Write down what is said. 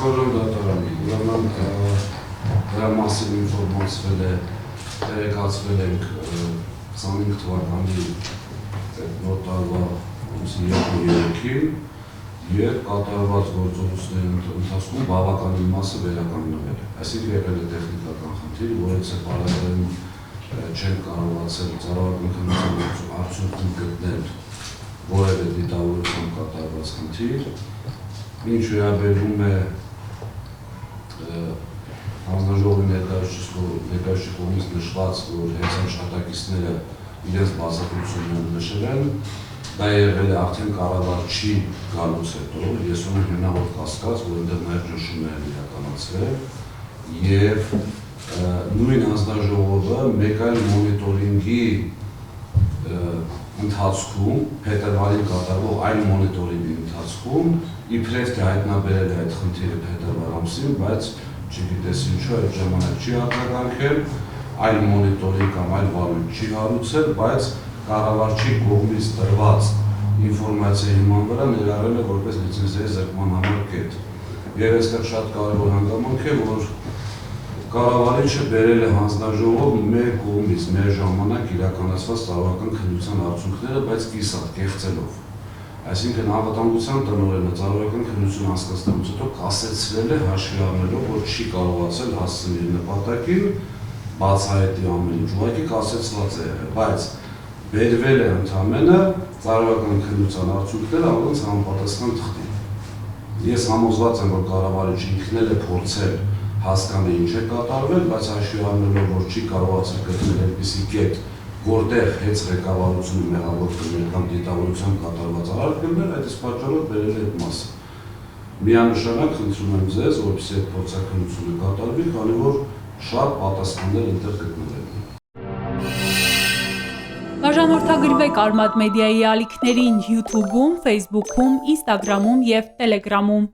Պարոն դատարանի, ուրեմն դրա մասին ինֆորմացվել է, տեղեկացվել ենք 25 թվականի նոր տարվա ամսի 2-3-ին եւ կատարված գործողությունների ընթացքում բավականին մասը վերականգնվել է։ Այսինքն եղել է տեխնիկական խնդիր, որից պարագայում չեն կարողացել ծառայական քննության արդյունքում գտնել որևէ դիտավորությամբ կատարված խնդիր, ինչ վերաբերում է հանձնաժողովի ներկայացուցիչ կողմից նշված, որ հենց աշխատակիցները իրենց բացատրությունները նշել են, դա եղել է արդեն կառավարչի գալուց հետո, ես ունեմ հիմնավոր կասկած, որ այնտեղ նաև ճնշումներ են իրականացվել եւ նույն հանձնաժողովը մեկ այլ մոնիտորինգի ընթացքում, փետրվարին կատարվող այլ մոնիտորինգի ընթացքում իբրև թե հայտնաբերել է այդ խնդիրը փետրվար ամսին, բայց չգիտես ինչու այդ ժամանակ չի արձագանքել, այլ մոնիտորինգ կամ այլ վարույթ չի հարուցել, բայց կառավարչի կողմից տրված ինֆորմացիայի հիման վրա ներառել է որպես լիցենզիայի զրկման համար կետ։ Եվ այստեղ շատ կարևոր հանգամանք է, որ կառավարիչը բերել է հանձնաժողով մեր կողմից, մեր ժամանակ իրականացված ծառայական քննության արդյունքները, բայց կիսատ, կեղծելով։ Այսինքն անվտանգության տնօրենը ծառայական քննություն անցկացնելուց հետո կասեցրել է հաշվի առնելով, որ չի կարողացել հասցնել իր նպատակին, բացահայտի ամեն ինչ, ուղղակի կասեցված է եղել, բայց բերվել է ընդամենը ծառայական քննության արդյունքները առանց համապատասխան թղթի։ Ես համոզված եմ, որ կառավարիչը ինքն էլ է փորձել հասկանալ ինչ է կատարվել, բայց հաշվի առնելով, որ չի կարողացել գտնել այդպիսի կետ, որտեղ հենց ղեկավարությունը մեղավոր կլիներ կամ դիտավորությամբ կատարված արարքներ, այդ պատճառով բերել է այդ մասը։ Միանշանակ խնդրում եմ ձեզ, որպեսզի այդ փորձաքննությունը կատարվի, քանի որ շատ պատասխաններ այնտեղ գտնվել են։ Բաժանորդագրվեք Արմադ մեդիայի ալիքներին YouTube-ում, Facebook-ում, Instagram-ում և Telegram-ում։